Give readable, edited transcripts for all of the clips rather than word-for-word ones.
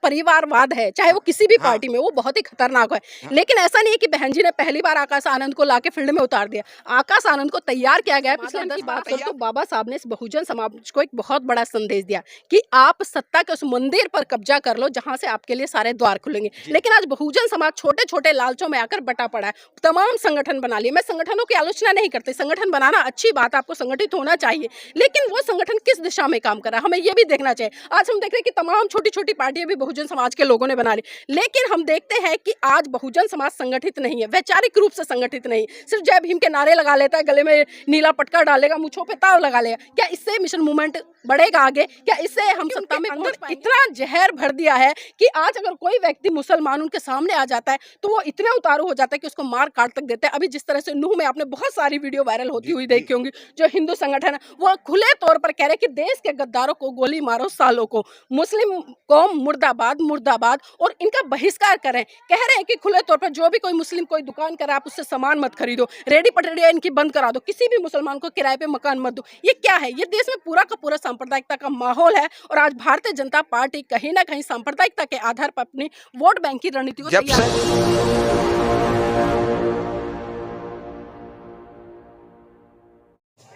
परिवारवाद है, चाहे वो किसी भी पार्टी में, वो बहुत ही खतरनाक है। लेकिन ऐसा नहीं है कि बहन जी ने पहली बार आकाश आनंद को लाके फील्ड में उतार दिया। आकाश आनंद को तैयार किया गया है। पिछले 10 बात करूं तो बाबा साहब ने इस बहुजन समाज को एक बहुत बड़ा संदेश दिया कि आप सत्ता के उस मंदिर पर कब्जा कर लो जहां से आपके लिए सारे द्वार खुलेंगे। लेकिन आज बहुजन समाज छोटे छोटे लालचों में आकर बटा पड़ा है, तमाम संगठन बना लिए। मैं संगठनों की आलोचना नहीं करती, संगठन बनाना अच्छी बात, आपको संगठित होना चाहिए, लेकिन वो संगठन किस दिशा में काम कर रहा है हमें ये भी देखना चाहिए। आज हम देख रहे हैं कि तमाम छोटी छोटी पार्टियां भी बहुजन समाज के लोगों ने बना ली, लेकिन हम देखते हैं कि आज बहुजन समाज संगठित नहीं है, वैचारिक रूप से संगठित नहीं। सिर्फ जय भीम के नारे लगा लेता है, गले में नीला पटका डालेगा, मुछों पे ताव लगा लेगा। क्या इससे मिशन मूवमेंट बढ़ेगा आगे? क्या इससे हम सत्ता में इतना जहर भर दिया है कि आज अगर कोई व्यक्ति मुसलमान उनके सामने आ जाता है तो वो इतने उतारू हो जाता है कि उसको मार काट तक देते हैं। अभी जिस तरह से नूह में आपने बहुत सारी वीडियो वायरल होती हुई देखी होंगी, जो हिंदू संगठन है वो खुले तौर पर कह रहे हैं कि देश के गद्दारों को गोली मारो, सालों को मुस्लिम कौम मुर्दाबाद मुर्दाबाद, और इनका बहिष्कार करें। कह रहे हैं कि खुले तौर पर जो भी कोई मुस्लिम कोई दुकान करे आप उससे सामान मत खरीदो, रेडी पटरिया इनकी बंद करा दो, किसी भी मुसलमान को किराए पे मकान मत दो। ये क्या है? ये देश में पूरा का पूरा सांप्रदायिकता का माहौल है, और आज भारतीय जनता पार्टी कहीं ना कहीं सांप्रदायिकता के आधार पर अपनी वोट बैंक की रणनीति को तैयार।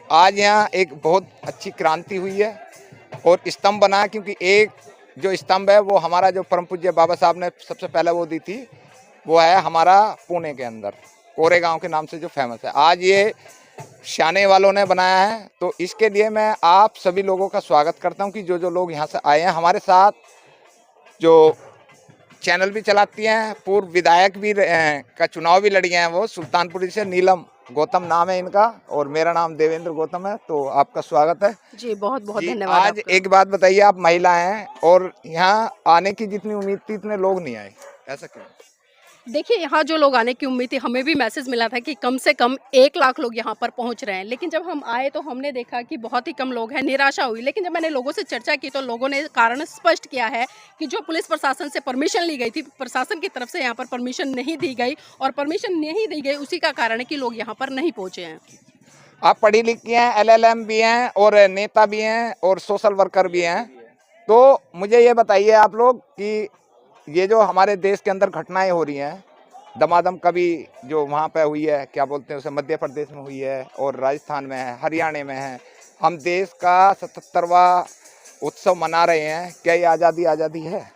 आज यहाँ एक बहुत अच्छी क्रांति हुई है और स्तंभ बना, क्योंकि एक जो स्तंभ है वो हमारा जो परम पूज्य बाबा साहब ने सबसे पहले वो दी थी, वो है हमारा पुणे के अंदर कोरेगांव के नाम से जो फेमस है। आज ये शाने वालों ने बनाया है, तो इसके लिए मैं आप सभी लोगों का स्वागत करता हूँ कि जो जो लोग यहाँ से आए हैं। हमारे साथ जो चैनल भी चलाती हैं, पूर्व विधायक भी का चुनाव भी लड़ी हैं, वो सुल्तानपुरी से नीलम गौतम नाम है इनका, और मेरा नाम देवेंद्र गौतम है। तो आपका स्वागत है जी, बहुत बहुत धन्यवाद। आज एक बात बताइए, आप महिला हैं और यहाँ आने की जितनी उम्मीद थी इतने लोग नहीं आए, ऐसा क्यों? देखिए, यहाँ जो लोग आने की उम्मीद थी, हमें भी मैसेज मिला था कि कम से कम 1 लाख लोग यहाँ पर पहुँच रहे हैं, लेकिन जब हम आए तो हमने देखा कि बहुत ही कम लोग हैं, निराशा हुई। लेकिन जब मैंने लोगों से चर्चा की तो लोगों ने कारण स्पष्ट किया है कि जो पुलिस प्रशासन से परमिशन ली गई थी, प्रशासन की तरफ से यहाँ पर परमिशन नहीं दी गई, और परमिशन नहीं दी गई उसी का कारण है कि लोग यहाँ पर नहीं पहुँचे हैं। आप पढ़ी लिखी हैं, LLM भी हैं और नेता भी हैं और सोशल वर्कर भी हैं, तो मुझे ये बताइए आप लोग कि ये जो हमारे देश के अंदर घटनाएं हो रही हैं, दमादम कभी जो वहाँ पे हुई है, क्या बोलते हैं उसे, मध्य प्रदेश में हुई है और राजस्थान में है, हरियाणा में है, हम देश का 77वां उत्सव मना रहे हैं, क्या ये आज़ादी है?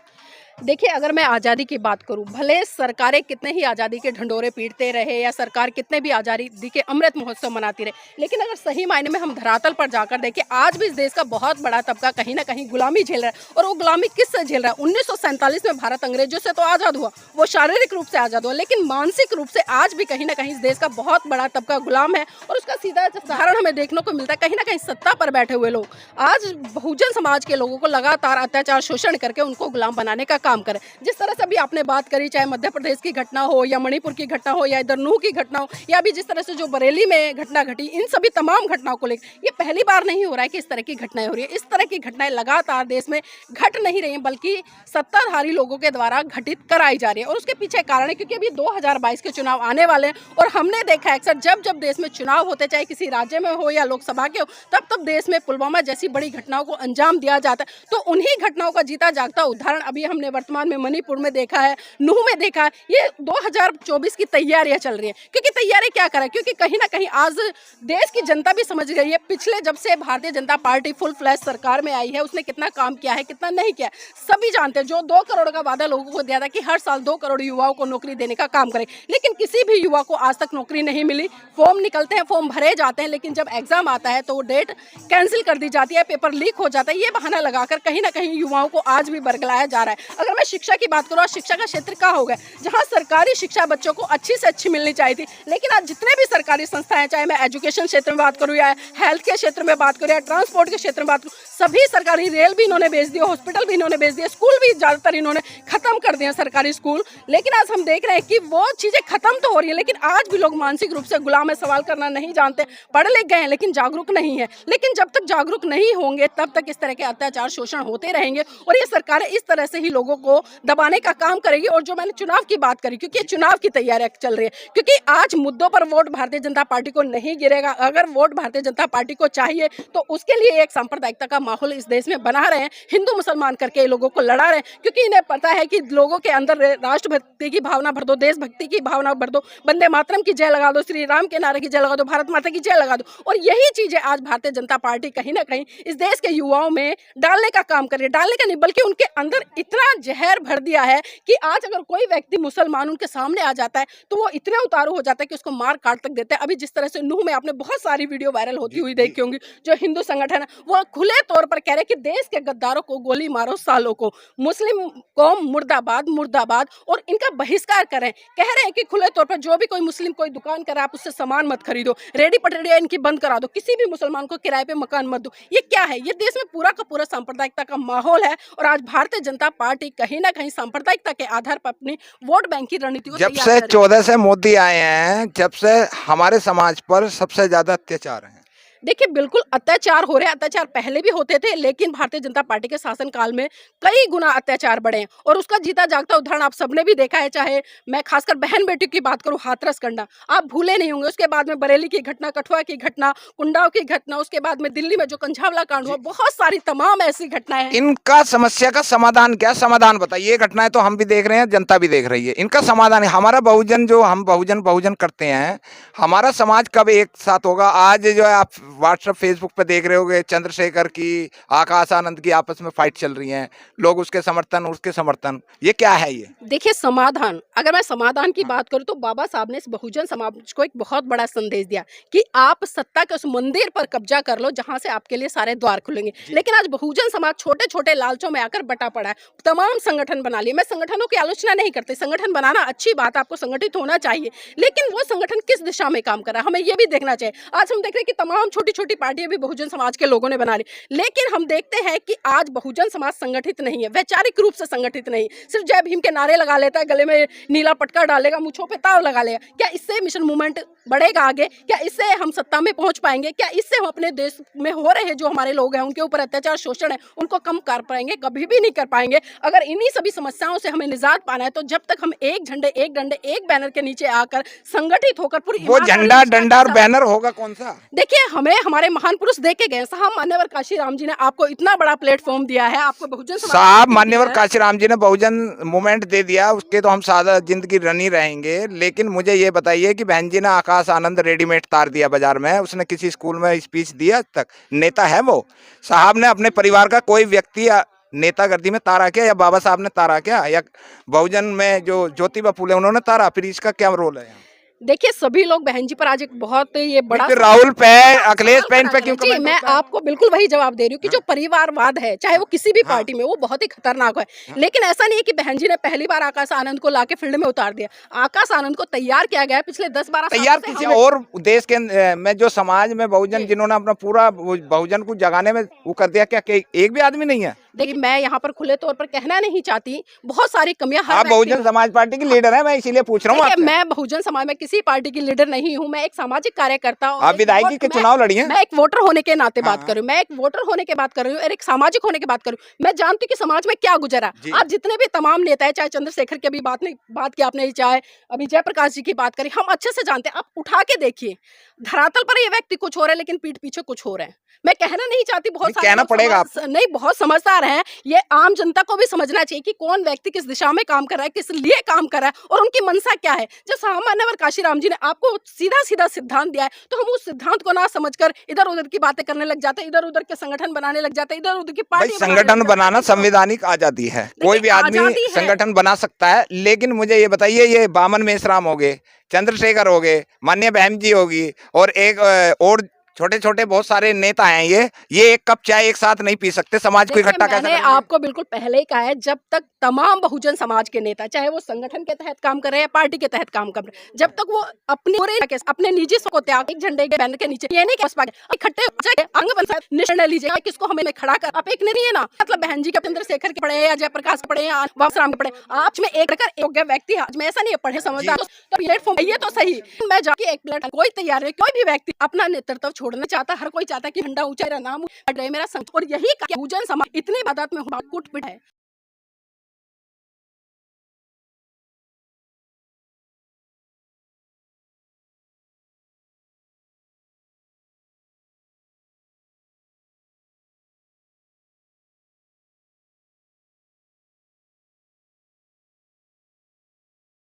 देखिए, अगर मैं आज़ादी की बात करूं, भले सरकारें कितने ही आज़ादी के ढंडोरे पीटते रहे या सरकार कितने भी आज़ादी के अमृत महोत्सव मनाती रहे, लेकिन अगर सही मायने में हम धरातल पर जाकर देखें, आज भी इस देश का बहुत बड़ा तबका कहीं ना कहीं गुलामी झेल रहा है। और वो गुलामी किससे झेल रहा है? 1947 में भारत अंग्रेजों से तो आज़ाद हुआ, वो शारीरिक रूप से आज़ाद हुआ, लेकिन मानसिक रूप से आज भी कहीं ना कहीं इस देश का बहुत बड़ा तबका गुलाम है। और उसका सीधा उदाहरण हमें देखने को मिलता है, कहीं ना कहीं सत्ता पर बैठे हुए लोग आज बहुजन समाज के लोगों को लगातार अत्याचार शोषण करके उनको गुलाम बनाने का काम करें। जिस तरह से अभी आपने बात करी, चाहे मध्य प्रदेश की घटना हो या मणिपुर की घटना हो या इधर नूह की घटना हो, या अभी जिस तरह से जो बरेली में घटना घटी, इन सभी तमाम घटनाओं को लेकर ये पहली बार नहीं हो रहा है कि इस तरह की घटनाएं हो रही है। इस तरह की घटनाएं लगातार देश में घट नहीं रही हैं, बल्कि सत्ताधारी लोगों के द्वारा घटित कराई जा रही है। और उसके पीछे कारण है क्योंकि अभी 2022 के चुनाव आने वाले हैं, और हमने देखा है अक्सर जब जब देश में चुनाव होते, चाहे किसी राज्य में हो या लोकसभा के हो, तब तब देश में पुलवामा जैसी बड़ी घटनाओं को अंजाम दिया जाता है। तो उन्हीं घटनाओं का जीता जागता उदाहरण अभी हमने वर्तमान में मणिपुर में देखा है, नूह में देखा है। ये 2024 की तैयारियां चल रही हैं, क्योंकि तैयारी क्या करें, क्योंकि कहीं ना कहीं आज देश की जनता भी समझ गई है पिछले जब से Bharatiya Janata party full flash सरकार में आई है उसने कितना काम किया है, कितना नहीं किया। सभी जानते हैं, जो 2 करोड़ का वादा लोगों को दिया था कि हर साल 2 करोड़ युवाओं को नौकरी देने का काम करें, लेकिन किसी भी युवा को आज तक नौकरी नहीं मिली। फॉर्म निकलते हैं, फॉर्म भरे जाते हैं, लेकिन जब एग्जाम आता है तो वो डेट कैंसिल कर दी जाती है, पेपर लीक हो जाता है। ये बहाना लगाकर कहीं ना कहीं युवाओं को आज भी बरगलाया जा रहा है। अगर मैं शिक्षा की बात करूँ, शिक्षा का क्षेत्र क्या हो गया, जहां सरकारी शिक्षा बच्चों को अच्छी से अच्छी मिलनी चाहिए थी, लेकिन आज जितने भी सरकारी संस्थाएं, चाहे मैं एजुकेशन क्षेत्र में बात करूं या हेल्थ के क्षेत्र में बात करूं या ट्रांसपोर्ट के क्षेत्र में बात करूं, सभी सरकारी, रेल भी इन्होंने बेच दिया, हॉस्पिटल भी इन्होंने बेच दिया, स्कूल भी ज्यादातर इन्होंने खत्म कर दिया सरकारी स्कूल। लेकिन आज हम देख रहे हैं कि वो चीजें खत्म तो हो रही है, लेकिन आज भी लोग मानसिक रूप से गुलाम है, सवाल करना नहीं जानते, पढ़ लिख गए हैं लेकिन जागरूक नहीं है। लेकिन जब तक जागरूक नहीं होंगे तब तक इस तरह के अत्याचार शोषण होते रहेंगे, और ये सरकारें इस तरह से ही लोगों को दबाने का काम करेगी। और जो मैंने चुनाव की बात करी, क्योंकि चुनाव की तैयारियां चल रही है, क्योंकि आज मुद्दों पर वोट भारतीय जनता पार्टी को नहीं गिरेगा। अगर वोट भारतीय जनता पार्टी को चाहिए तो उसके लिए एक सांप्रदायिकता का माहौल इस देश में बना रहे हैं, हिंदू मुसलमान करके लोगों को लड़ा रहे हैं, क्योंकि इन्हें पता है कि लोगों के अंदर राष्ट्रभक्ति की भावना भर दो, देशभक्ति की भावना भर दो, वंदे मातरम की जय लगा दो, श्री राम के नारे की जय लगा दो, भारत माता की जय लगा दो। और यही चीजें आज भारतीय जनता पार्टी कहीं ना कहीं इस देश के युवाओं में डालने का काम कर रही है। डालने का नहीं, बल्कि उनके अंदर इतना जहर भर दिया है कि आज अगर कोई व्यक्ति मुसलमान उनके सामने आ जाता है तो वो इतने उतारू हो जाता है कि उसको मार काट तक देते हैं। अभी जिस तरह से नूह में आपने बहुत सारी वीडियो वायरल होती हुई देखी होंगी, जो हिंदू संगठन है वो खुले तौर पर कह रहे हैं कि देश के गद्दारों को गोली मारो, सालों को मुस्लिम कौम मुर्दाबाद मुर्दाबाद, और इनका बहिष्कार करें। कह रहे हैं कि खुले तौर पर जो भी कोई मुस्लिम कोई दुकान करे आप उससे सामान मत खरीदो, रेडी पटरिया इनकी बंद करा दो, किसी भी मुसलमान को किराए पे मकान मत दो। ये क्या है? ये देश में पूरा का पूरा सांप्रदायिकता का माहौल है। और आज भारतीय जनता पार्टी कहीं ना कहीं सांप्रदायिकता के आधार पर अपनी वोट बैंक की रणनीति को जब से 14 से मोदी आए हैं, जब से हमारे समाज पर सबसे ज्यादा अत्याचार है। देखिए, बिल्कुल अत्याचार हो रहे हैं। अत्याचार पहले भी होते थे, लेकिन भारतीय जनता पार्टी के शासनकाल में कई गुना अत्याचार बढ़े हैं। और उसका जीता जागता उदाहरण आप सबने भी देखा है। चाहे मैं खासकर बहन बेटी की बात करूं, हाथरस कांड आप भूले नहीं होंगे। उसके बाद में बरेली की घटना, कठुआ की घटना, कुंडाव की घटना, उसके बाद में दिल्ली में जो कंझावला कांड हुआ, बहुत सारी तमाम ऐसी घटनाएं हैं। इनका समस्या का समाधान क्या? समाधान बताइए। ये घटनाएं तो हम भी देख रहे हैं, जनता भी देख रही है। इनका समाधान है हमारा बहुजन, जो हम बहुजन बहुजन करते हैं, हमारा समाज कब एक साथ होगा? आज जो है आप व्हाट्सएप फेसबुक पे देख रहे होगे, चंद्रशेखर की, आकाश आनंद की आपस में फाइट चल रही है, लोग उसके समर्थन उसके समर्थन। ये क्या है? ये देखिए, समाधान, अगर मैं समाधान की बात करूं तो बाबा साहब ने इस बहुजन समाज को एक बहुत बड़ा संदेश दिया कि आप सत्ता के उस मंदिर पर कब्जा कर लो जहां से आपके लिए सारे द्वार खुलेंगे। लेकिन आज बहुजन समाज छोटे छोटे लालचों में आकर बटा पड़ा है, तमाम संगठन बना लिए। मैं संगठनों की आलोचना नहीं करती, संगठन बनाना अच्छी बात, आपको संगठित होना चाहिए, लेकिन वो संगठन किस दिशा में काम कर रहा है हमें ये भी देखना चाहिए। आज हम देख रहे हैं कि तमाम छोटी छोटी पार्टियां भी बहुजन समाज के लोगों ने बना ली, लेकिन हम देखते हैं कि आज बहुजन समाज संगठित नहीं है, वैचारिक रूप से संगठित नहीं। सिर्फ जय भीम के नारे लगा लेता है, गले में नीला पटका डालेगा, मूंछों पे ताव लगा लेगा। क्या इससे मिशन मूवमेंट बढ़ेगा आगे? क्या इससे हम सत्ता में पहुंच पाएंगे? क्या इससे हम अपने देश में हो रहे हैं जो हमारे लोग हैं उनके ऊपर अत्याचार शोषण है उनको कम कर पाएंगे? कभी भी नहीं कर पाएंगे। अगर इन्हीं सभी समस्याओं से हमें निजात पाना है तो जब तक हम एक झंडे एक डंडे एक बैनर के नीचे आकर संगठित होकर पूरी वो झंडा डंडा और बैनर होगा कौन सा? देखिए, हमें हमारे महान पुरुष देखे गए साहब, मान्यवर काशीराम जी ने आपको इतना बड़ा प्लेटफॉर्म दिया है, आपको बहुजन साहब मान्यवर काशीराम जी ने बहुजन मूवमेंट दे दिया, उसके तो हम सादा जिंदगी रनी रहेंगे। लेकिन मुझे ये बताइए कि बहन जी ने आकाश आनंद रेडीमेड तार दिया बाजार में, उसने किसी स्कूल में स्पीच दिया तक? नेता है वो? साहब ने अपने परिवार का कोई व्यक्ति नेतागिरी में तारा क्या, या बाबा साहब ने तारा क्या, या बहुजन में जो ज्योतिबा फूले उन्होंने तारा? फिर इसका क्या रोल है? देखिए, सभी लोग बहन जी पर आज एक बहुत ये बड़ा राहुल पे, अखिलेश पे, इन पे क्यों जी, मैं आपको बिल्कुल वही जवाब दे रही हूँ कि जो परिवारवाद है, चाहे वो किसी भी पार्टी में, वो बहुत ही खतरनाक है। लेकिन ऐसा नहीं है कि बहन जी ने पहली बार आकाश आनंद को लाके फील्ड में उतार दिया। आकाश आनंद को तैयार किया गया पिछले 10-12 साल तैयार किसी और देश के में जो समाज में बहुजन जिन्होंने अपना पूरा बहुजन को जगाने में वो कर दिया, क्या एक भी आदमी नहीं है? देखिए, मैं यहाँ पर खुले तौर पर कहना नहीं चाहती, बहुत सारी कमियां हर आप बहुजन समाज पार्टी की लीडर है, मैं इसीलिए पूछ रहा हूँ। मैं बहुजन समाज में किसी पार्टी की लीडर नहीं हूँ, मैं एक सामाजिक कार्यकर्ता हूँ। आप विधायकी के चुनाव लड़ी हैं? मैं एक वोटर होने के नाते बात कर रही हूँ, मैं एक वोटर होने के बात कर रही हूँ और एक सामाजिक होने की बात कर रही हूँ। मैं जानती हूँ कि समाज में क्या गुजरा। आप जितने भी तमाम नेता है, चाहे चंद्रशेखर की अभी बात की आपने, चाहे अभी जयप्रकाश जी की बात करी, हम अच्छे से जानते हैं। आप उठा के देखिए, धरातल पर ये व्यक्ति कुछ हो रहा है लेकिन पीठ पीछे कुछ हो रहा है। मैं कहना नहीं चाहती, बहुत सारे कहना पड़ेगा नहीं, बहुत समझदार हैं, ये आम जनता को भी समझना चाहिए कि कौन व्यक्ति किस दिशा में काम कर रहा है, किस लिए काम कर रहा है और उनकी मंशा क्या है। जब साहब मान्यवर काशीराम जी ने आपको सीधा सीधा सिद्धांत दिया है तो हम उस सिद्धांत को ना समझकर इधर उधर की बातें करने लग जाते हैं, इधर उधर के संगठन बनाने लग जाते हैं, इधर उधर की पार्टी। संगठन बनाना संवैधानिक आजादी है, कोई भी आदमी संगठन बना सकता है। लेकिन मुझे ये बताइए, ये बामन मेश्राम हो गए, चंद्रशेखर हो गए, माननीय बहन जी होगी, और एक और छोटे छोटे बहुत सारे नेता हैं, ये एक कप चाय एक साथ नहीं पी सकते, समाज को इकट्ठा कैसे करेंगे? आपको बिल्कुल पहले ही कहा है, जब तक तमाम बहुजन समाज के नेता, चाहे वो संगठन के तहत काम कर रहे हैं या पार्टी के तहत काम कर रहे हैं, जब तक वो अपने निजी को त्याग एक झंडे के बैनर के नीचे ये नहीं इकट्ठे अंग बन निर्णय लीजिए किसको हमें खड़ा कर। आप एक नहीं है ना, मतलब बहन जी के, चंद्रशेखर के पढ़े या जयप्रकाश पढ़े या बाबूराम के पढ़े, आप में एक योग्य व्यक्ति, आज में ऐसा नहीं है पढ़े समझदार तो प्लेटफॉर्म ये तो सही। मैं जाके एक प्लेट कोई तैयार है, कोई भी व्यक्ति अपना नेतृत्व छोड़ना चाहता, हर कोई चाहता है कि झंडा ऊंचा, मेरा नाम मेरा संत, और यही बहुजन समाज इतनी बात में कुट पिट है।